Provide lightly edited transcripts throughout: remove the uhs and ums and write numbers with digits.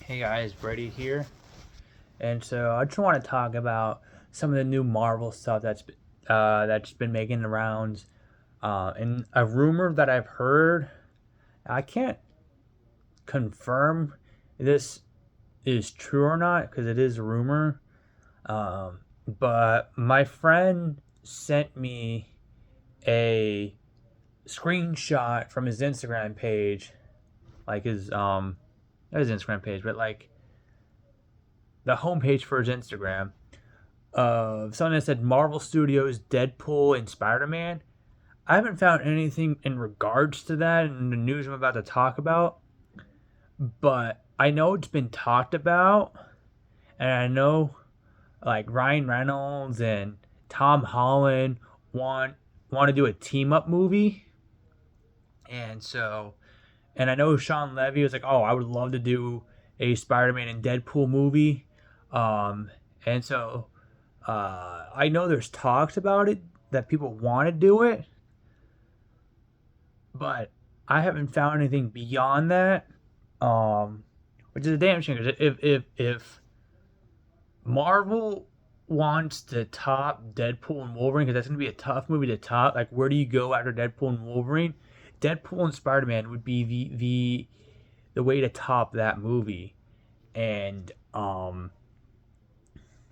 Hey guys, Brady here, and so I just want to talk about some of the new Marvel stuff that's been making the rounds. And a rumor that I've heard, I can't confirm this is true or not because it is a rumor. Um, but my friend sent me a screenshot from his Instagram page, like not his Instagram page, but like the homepage for his Instagram of something that said Marvel Studios Deadpool and Spider Man. I haven't found anything in regards to that in the news I'm about to talk about, but I know it's been talked about, and I know like Ryan Reynolds and Tom Holland want to do a team up movie, and so and I know Sean Levy was like, "Oh, I would love to do a Spider-Man and Deadpool movie," and so I know there's talks about it that people want to do it, but I haven't found anything beyond that, um, which is a damn shame. 'Cause if Marvel wants to top Deadpool and Wolverine, because that's gonna be a tough movie to top. Like, where do you go after Deadpool and Wolverine? Deadpool and Spider Man would be the way to top that movie, and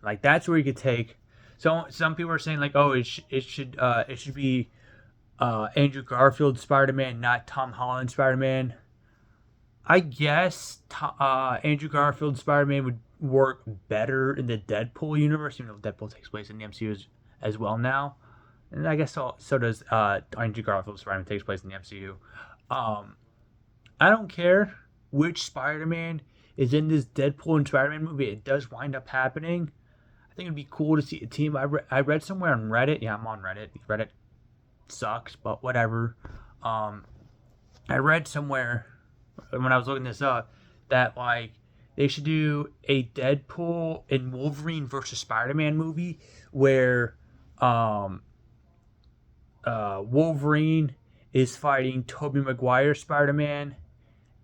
like that's where you could take. So some people are saying like, oh, it should be Andrew Garfield Spider Man, not Tom Holland Spider Man. I guess Andrew Garfield Spider Man would work better in the Deadpool universe, even though Deadpool takes place in the MCU as well now. And I guess so does Andrew Garfield Spider Man takes place in the MCU. Um, I don't care which Spider Man is in this Deadpool and Spider Man movie. It does wind up happening. I think it'd be cool to see a team. I read somewhere on Reddit. Yeah, I'm on Reddit. Reddit sucks, but whatever. Um, I read somewhere when I was looking this up that like they should do a Deadpool and Wolverine versus Spider-Man movie where um, Wolverine is fighting Tobey Maguire Spider-Man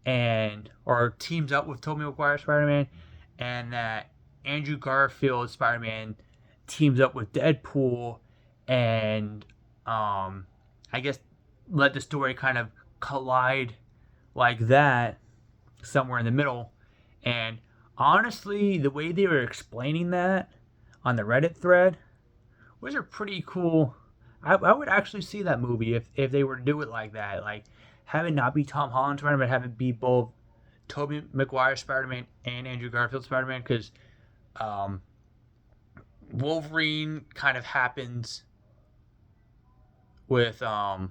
and or teams up with Tobey Maguire Spider-Man, and that Andrew Garfield Spider-Man teams up with Deadpool, and I guess let the story kind of collide like that somewhere in the middle. And honestly, the way they were explaining that on the Reddit thread was a pretty cool. I would actually see that movie if they were to do it like that. Like, have it not be Tom Holland Spider Man, have it be both Tobey Maguire Spider Man and Andrew Garfield Spider Man, because um, Wolverine kind of happens with I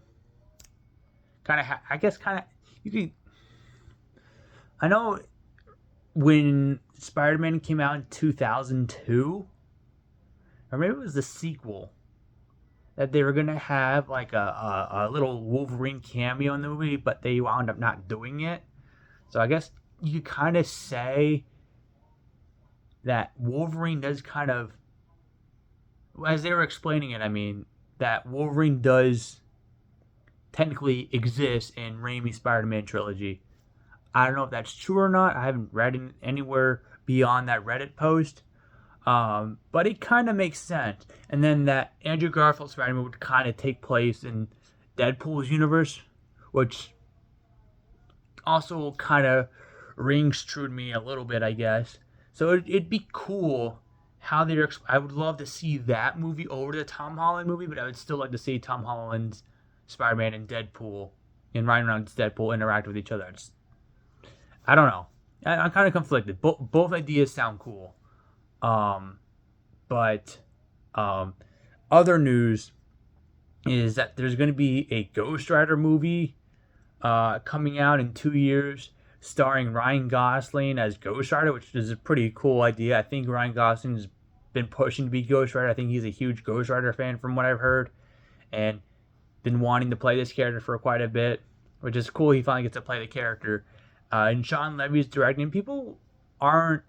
guess kind of you could. I know when Spider Man came out in 2002, or maybe it was the sequel, that they were gonna have like a little Wolverine cameo in the movie, but they wound up not doing it. So I guess you kind of say that Wolverine does kind of, as they were explaining it, I mean, that Wolverine does technically exist in Raimi's Spider-Man trilogy. I don't know if that's true or not. I haven't read it anywhere beyond that Reddit post. But it kind of makes sense. And then that Andrew Garfield Spider-Man would kind of take place in Deadpool's universe, which also kind of rings true to me a little bit, I guess. So it'd be cool how they're. I would love to see that movie over the Tom Holland movie, but I would still like to see Tom Holland's Spider-Man and Deadpool and Ryan Reynolds' Deadpool interact with each other. I don't know. I'm kind of conflicted. Both ideas sound cool. Um, but other news is that there's going to be a Ghost Rider movie coming out in 2 years, starring Ryan Gosling as Ghost Rider, which is a pretty cool idea. I think Ryan Gosling's been pushing to be Ghost Rider. I think he's a huge Ghost Rider fan from what I've heard, and been wanting to play this character for quite a bit, which is cool. He finally gets to play the character. And Sean Levy's directing. People aren't.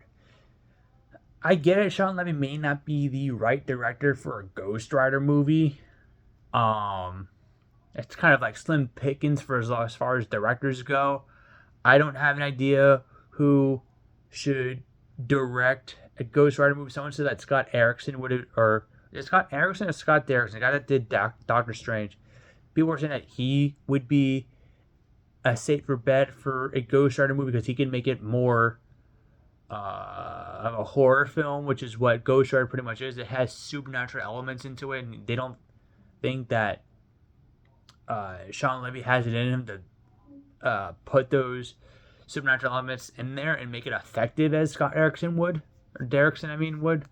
I get it. Sean Levy may not be the right director for a Ghost Rider movie. It's kind of like slim pickings for as far as directors go. I don't have an idea who should direct a Ghost Rider movie. Someone said that Scott Erickson would have, or is it Scott Erickson or Scott Derrickson, the guy that did Doctor Strange. People were saying that he would be a safer bet for a Ghost Rider movie because he can make it more of a horror film, which is what Ghost Rider pretty much is. It has supernatural elements into it, and they don't think that Sean Levy has it in him to put those supernatural elements in there and make it effective as Scott Erickson would, or Derrickson, I mean, would.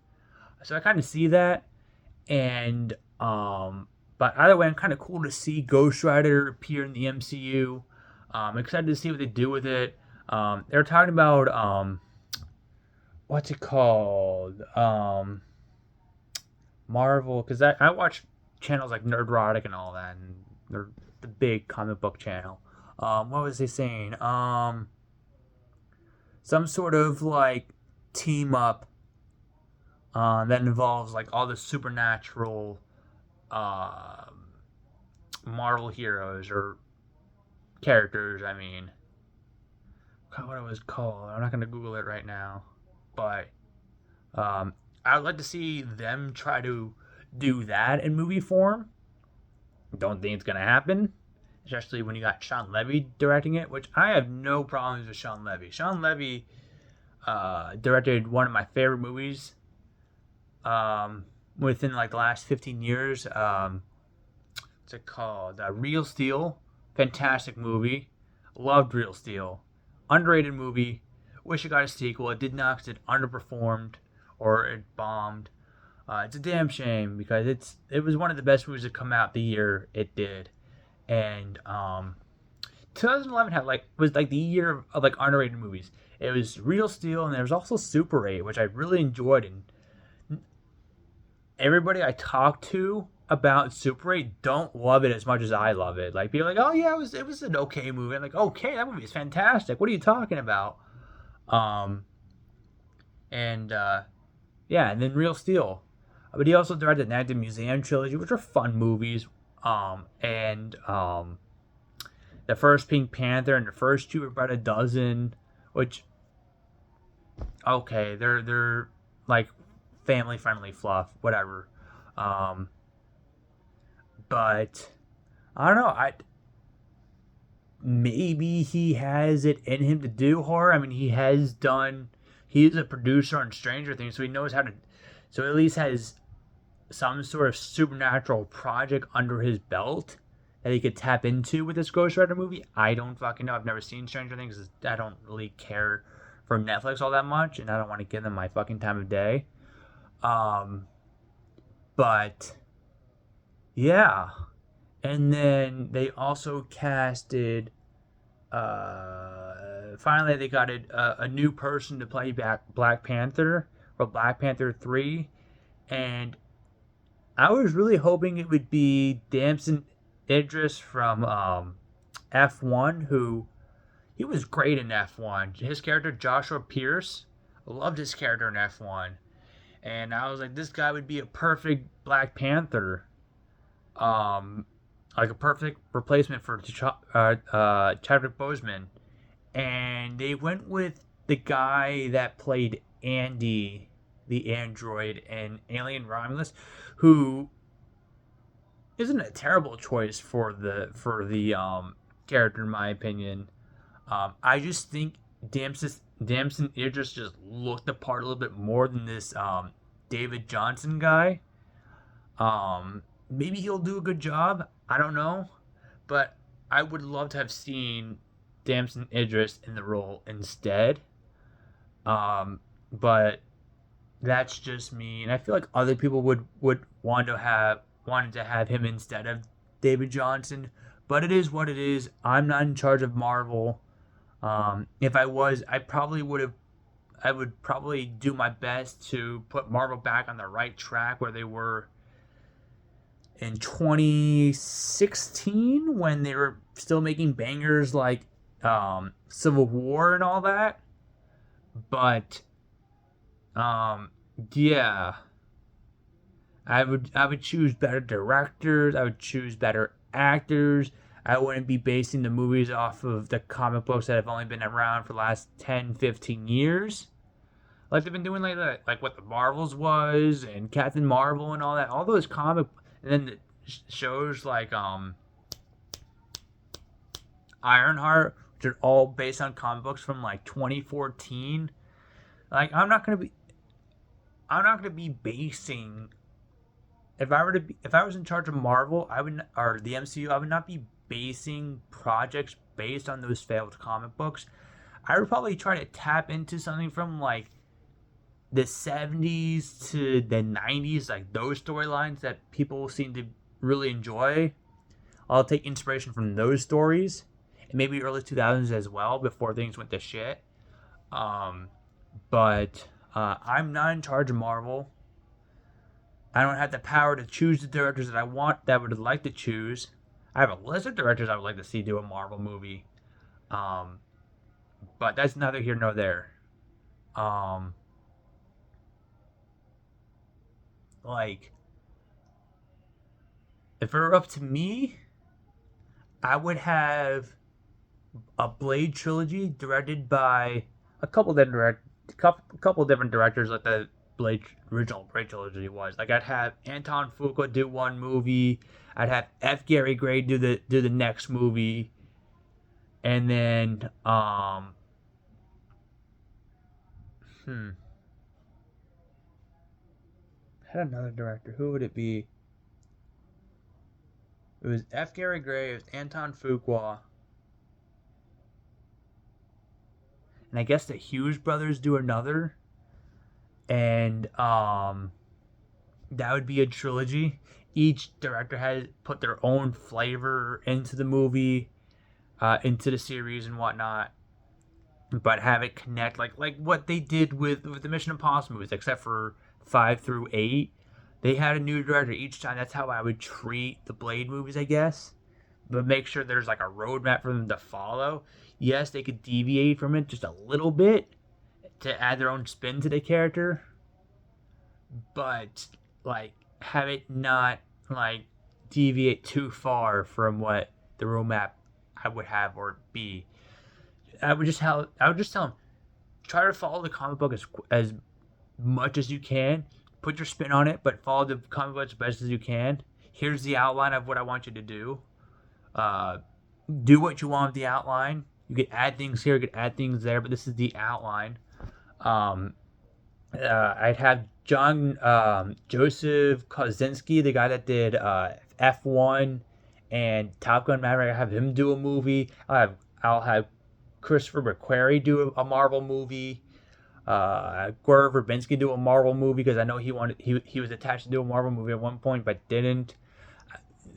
So I kind of see that, and but either way, I'm kind of cool to see Ghost Rider appear in the MCU. I'm excited to see what they do with it. They're talking about what's it called? Marvel, because I watch channels like Nerdrotic and all that, and they're the big comic book channel. What was they saying? Some sort of like team up that involves like all the supernatural Marvel heroes or characters. I mean, what it was called. I'm not gonna Google it right now, but I would like to see them try to do that in movie form. Don't think it's gonna happen, especially when you got Sean Levy directing it, which I have no problems with Sean Levy. Sean Levy directed one of my favorite movies within like the last 15 years. What's it called? Real Steel. Fantastic movie. Loved Real Steel. Underrated movie. Wish it got a sequel. It did not because it underperformed or it bombed. It's a damn shame because it was one of the best movies to come out the year it did. And 2011 was like the year of like underrated movies. It was Real Steel, and there was also Super 8, which I really enjoyed. And everybody I talked to about Super 8 don't love it as much as I love it. Like, people are like, oh yeah, it was an okay movie. I'm like, okay, that movie is fantastic. What are you talking about? Yeah, and then Real Steel. But he also directed Night at the Museum trilogy, which are fun movies. The first Pink Panther and the first two about a dozen, which, okay, they're like family friendly fluff, whatever. But I don't know. Maybe he has it in him to do horror. I mean, he is a producer on Stranger Things, so he knows how to. So at least has some sort of supernatural project under his belt that he could tap into with this Ghost Rider movie. I don't fucking know. I've never seen Stranger Things. I don't really care for Netflix all that much, and I don't want to give them my fucking time of day. But yeah, and then they also casted. Finally, they got a new person to play Black Panther for Black Panther 3, and I was really hoping it would be Damson Idris from F1, who he was great in F1. His character, Joshua Pierce, I loved his character in F1. And I was like, this guy would be a perfect Black Panther. Like a perfect replacement for Chadwick Boseman. And they went with the guy that played Andy, the android, in Alien Romulus, who isn't a terrible choice for the character in my opinion. I just think Damson Idris just looked the part a little bit more than this David Johnson guy. Maybe he'll do a good job. I don't know, but I would love to have seen Damson Idris in the role instead. But that's just me, and I feel like other people would wanted to have him instead of David Johnson. But it is what it is. I'm not in charge of Marvel. If I was, I would probably do my best to put Marvel back on the right track where they were in 2016 when they were still making bangers like Civil War and all that. But yeah, I would choose better directors. I would choose better actors. I wouldn't be basing the movies off of the comic books that have only been around for the last 10, 15 years. Like they've been doing like that, like what the Marvels was and Captain Marvel and all that. All those comic, and then the shows like Ironheart, which are all based on comic books from like 2014. Like I'm not gonna be basing. If I was in charge of Marvel, I would or the MCU, I would not be basing projects based on those failed comic books. I would probably try to tap into something from like the 70s to the 90s, like those storylines that people seem to really enjoy. I'll take inspiration from those stories and maybe early 2000s as well before things went to shit. Um, but I'm not in charge of Marvel. I don't have the power to choose the directors that I want, that I would like to choose. I have a list of directors I would like to see do a Marvel movie. Um, but that's neither here nor there. Um, like, if it were up to me, I would have a Blade trilogy directed by a couple different directors, like the Blade original Blade trilogy was. Like I'd have Anton Fuqua do one movie, I'd have F. Gary Gray do the next movie, and then hmm, I had another director. Who would it be? It was F. Gary Gray. It was Anton Fuqua, and I guess the Hughes brothers do another, and that would be a trilogy. Each director has put their own flavor into the movie, into the series and whatnot, but have it connect like what they did with the Mission Impossible movies, except for 5 through 8. They had a new director each time. That's how I would treat the Blade movies, I guess. But make sure there's like a roadmap for them to follow. Yes, they could deviate from it just a little bit to add their own spin to the character, but like have it not like deviate too far from what the roadmap I would have or be. I would just tell them try to follow the comic book as much as you can. Put your spin on it, but follow the comic book as best as you can. Here's the outline of what I want you to do. Uh, do what you want with the outline. You could add things here, you could add things there, but this is the outline. Um, I'd have Joseph Kosinski, the guy that did F1 and Top Gun Maverick. I have him do a movie. I'll have Christopher McQuarrie do a Marvel movie. Gore Verbinski do a Marvel movie because I know he was attached to do a Marvel movie at one point but didn't.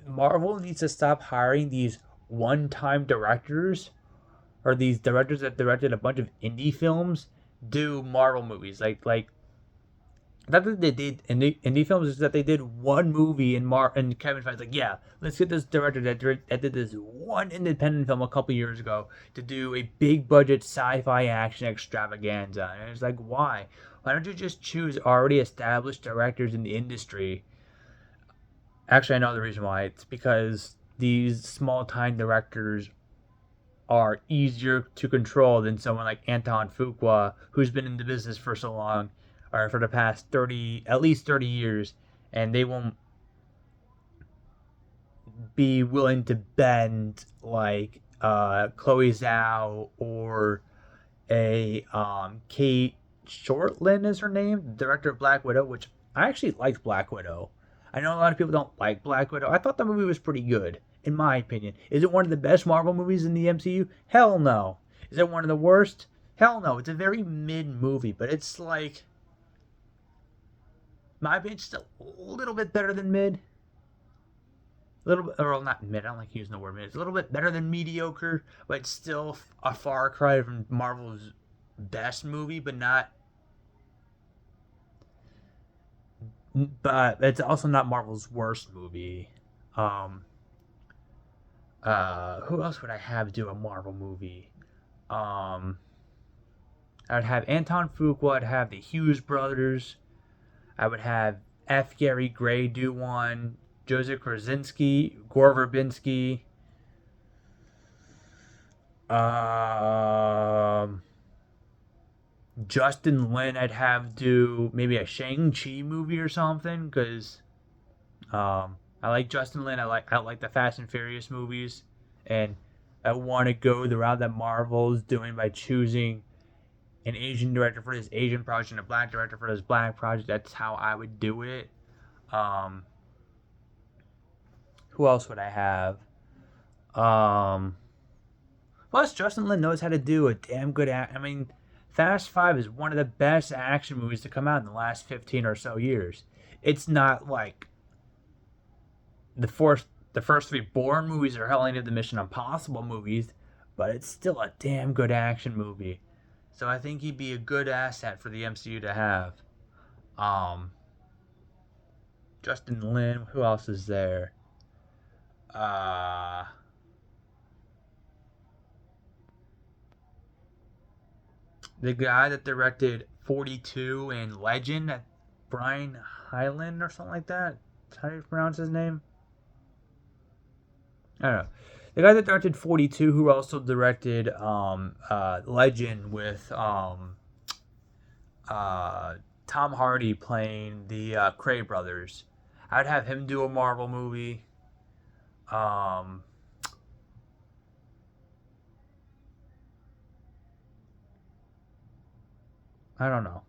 Marvel needs to stop hiring these one-time directors or these directors that directed a bunch of indie films do Marvel movies. Like not that they did indie films, is that they did one movie and Kevin Feige's like, yeah, let's get this director that did this one independent film a couple years ago to do a big budget sci-fi action extravaganza. And it's like, why? Why don't you just choose already established directors in the industry? Actually, I know the reason why. It's because these small time directors are easier to control than someone like Anton Fuqua, who's been in the business for so long, or for the past 30, at least 30 years, and they won't be willing to bend like Chloe Zhao or a Kate Shortland is her name, the director of Black Widow, which I actually liked Black Widow. I know a lot of people don't like Black Widow. I thought the movie was pretty good, in my opinion. Is it one of the best Marvel movies in the MCU? Hell no. Is it one of the worst? Hell no. It's a very mid movie, but it's like, my opinion, just a little bit better than mid. A little bit, or not mid. I don't like using the word mid. It's a little bit better than mediocre, but it's still a far cry from Marvel's best movie, but not. But it's also not Marvel's worst movie. Um, who else would I have do a Marvel movie? Um, I'd have Anton Fuqua. I'd have the Hughes brothers. I would have F. Gary Gray do one. Joseph Krasinski, Gore Verbinski. Um, Justin Lin, I'd have do maybe a Shang-Chi movie or something, because I like Justin Lin. I like the Fast and Furious movies, and I want to go the route that Marvel's doing by choosing an Asian director for this Asian project and a black director for this black project. That's how I would do it. Um, who else would I have? Plus, Justin Lin knows how to do a damn good I mean, Fast Five is one of the best action movies to come out in the last 15 or so years. It's not like the first three Bourne movies are hell any of the Mission Impossible movies, but it's still a damn good action movie. So I think he'd be a good asset for the MCU to have. Um, Justin Lin. Who else is there? Uh, the guy that directed 42 and Legend, Brian Hyland or something like that. How do you pronounce his name? I don't know. The guy that directed 42, who also directed Legend with Tom Hardy playing the Cray brothers. I'd have him do a Marvel movie. Um, I don't know.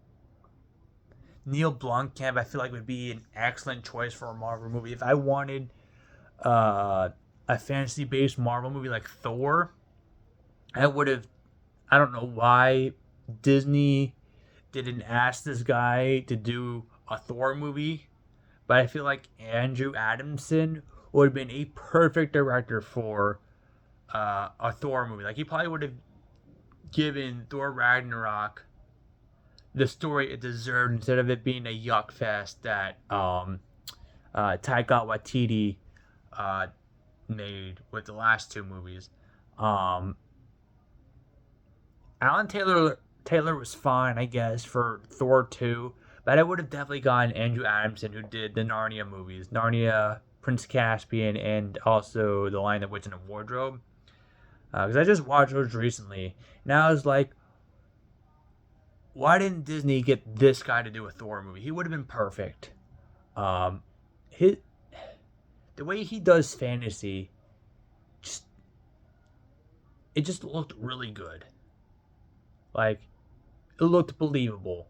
Neil Blomkamp, I feel like would be an excellent choice for a Marvel movie. If I wanted uh, a fantasy-based Marvel movie like Thor, I would have. I don't know why Disney didn't ask this guy to do a Thor movie, but I feel like Andrew Adamson would have been a perfect director for a Thor movie. Like he probably would have given Thor Ragnarok the story it deserved instead of it being a yuck fest that Taika Waititi uh, made with the last two movies. Um, Alan Taylor was fine, I guess, for Thor 2, but I would have definitely gotten Andrew Adamson, who did the Narnia movies, Narnia, Prince Caspian, and also The Lion, the Witch, and the Wardrobe. Because I just watched those recently, and I was like, why didn't Disney get this guy to do a Thor movie? He would have been perfect. Um, his the way he does fantasy, just it just looked really good. Like it looked believable,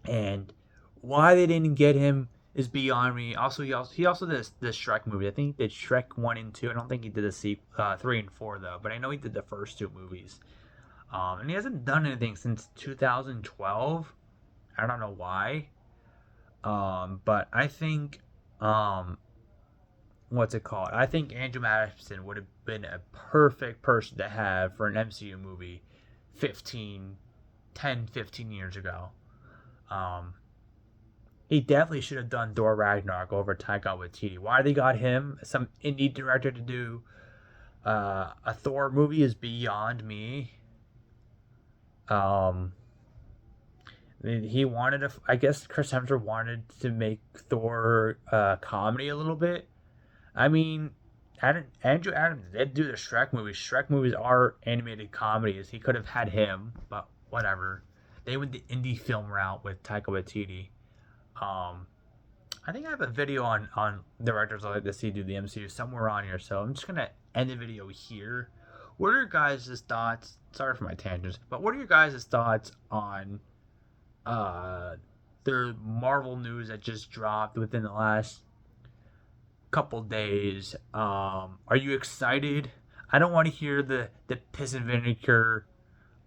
and why they didn't get him is beyond me. Also, he also did this Shrek movie. I think he did Shrek 1 and 2. I don't think he did the 3 and 4 though, but I know he did the first two movies. And he hasn't done anything since 2012. I don't know why. But I think, what's it called? I think Andrew Madison would have been a perfect person to have for an MCU movie 15 years ago. Um, he definitely should have done Thor Ragnarok over Taika Waititi. Why they got him, some indie director, to do a Thor movie is beyond me. Um, he wanted to. I guess Chris Hemsworth wanted to make Thor comedy a little bit. I mean, Andrew Adams did do the Shrek movies. Shrek movies are animated comedies. He could have had him, but whatever. They went the indie film route with Taika Waititi. I think I have a video on directors I like to see do the MCU somewhere on here, so I'm just gonna end the video here. What are your guys' thoughts? Sorry for my tangents, but what are your guys' thoughts on the Marvel news that just dropped within the last couple days? Are you excited? I don't want to hear the piss and vinegar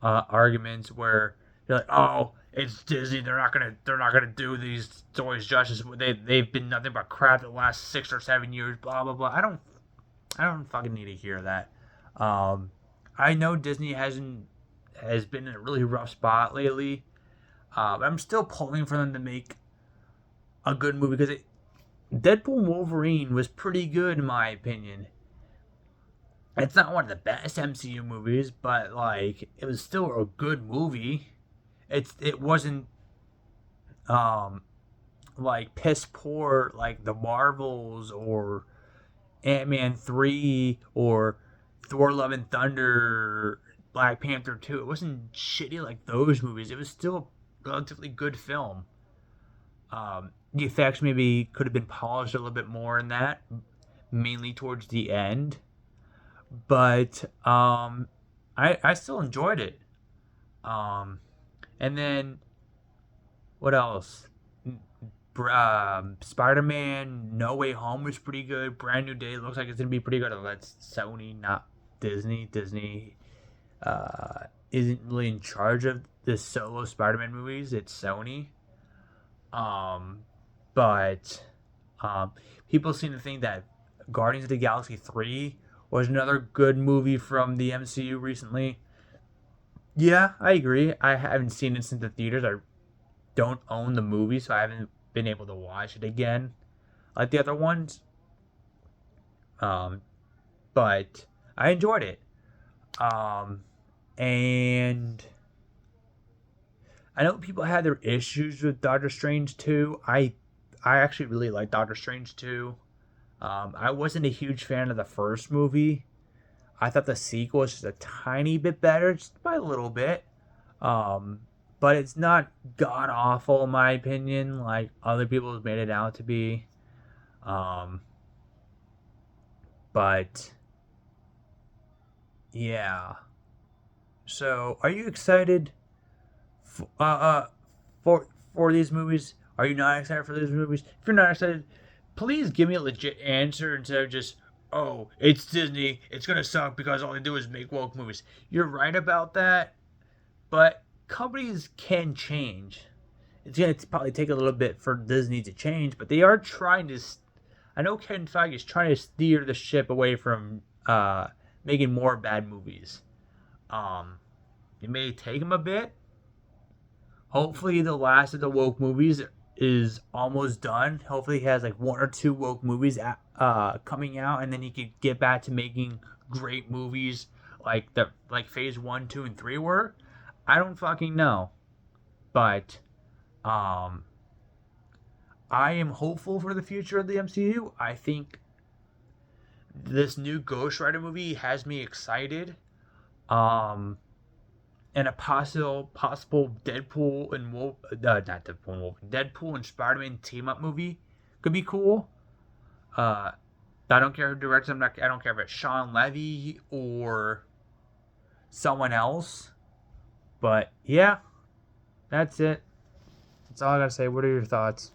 arguments where you're like, oh, it's Disney. They're not gonna do these stories justice. They've been nothing but crap the last 6 or 7 years. Blah blah blah. I don't fucking need to hear that. I know Disney has been in a really rough spot lately. I'm still pulling for them to make a good movie because Deadpool Wolverine was pretty good in my opinion. It's not one of the best MCU movies, but like it was still a good movie. It wasn't like piss poor like the Marvels or Ant-Man 3 or Thor Love and Thunder Black Panther 2. It wasn't shitty like those movies. It was still a relatively good film. The effects maybe could have been polished a little bit more in that, mainly towards the end. But I still enjoyed it. And then what else? Spider-Man No Way Home was pretty good. Brand New Day looks like it's gonna be pretty good. Oh, that's Sony, not Disney. Disney isn't really in charge of the solo Spider-Man movies. It's Sony. But people seem to think that Guardians of the Galaxy 3 was another good movie from the MCU recently. Yeah, I agree. I haven't seen it since the theaters. I don't own the movie, so I haven't been able to watch it again like the other ones. Um, but I enjoyed it. And I know people had their issues with Doctor Strange 2. I actually really like Doctor Strange 2. I wasn't a huge fan of the first movie. I thought the sequel was just a tiny bit better, just by a little bit. But it's not god awful in my opinion, like other people have made it out to be. Um, but yeah. So, are you excited f- uh, uh, for these movies? Are you not excited for these movies? If you're not excited, please give me a legit answer instead of just, oh, it's Disney. It's gonna suck because all they do is make woke movies. You're right about that, but companies can change. It's gonna probably take a little bit for Disney to change, but they are trying to. I know Kevin Feige is trying to steer the ship away from making more bad movies. Um, it may take him a bit. Hopefully, the last of the woke movies is almost done. Hopefully, he has like one or two woke movies coming out, and then he could get back to making great movies like Phase 1, 2, and 3 were. I don't fucking know, but um, I am hopeful for the future of the MCU. I think this new Ghost Rider movie has me excited. Um, and a possible Deadpool and Wolf, not Deadpool and Wolf, Deadpool and Spider-Man team up movie could be cool. Uh, I don't care who directs them. I don't care if it's Sean Levy or someone else. But yeah, that's it. That's all I gotta say. What are your thoughts?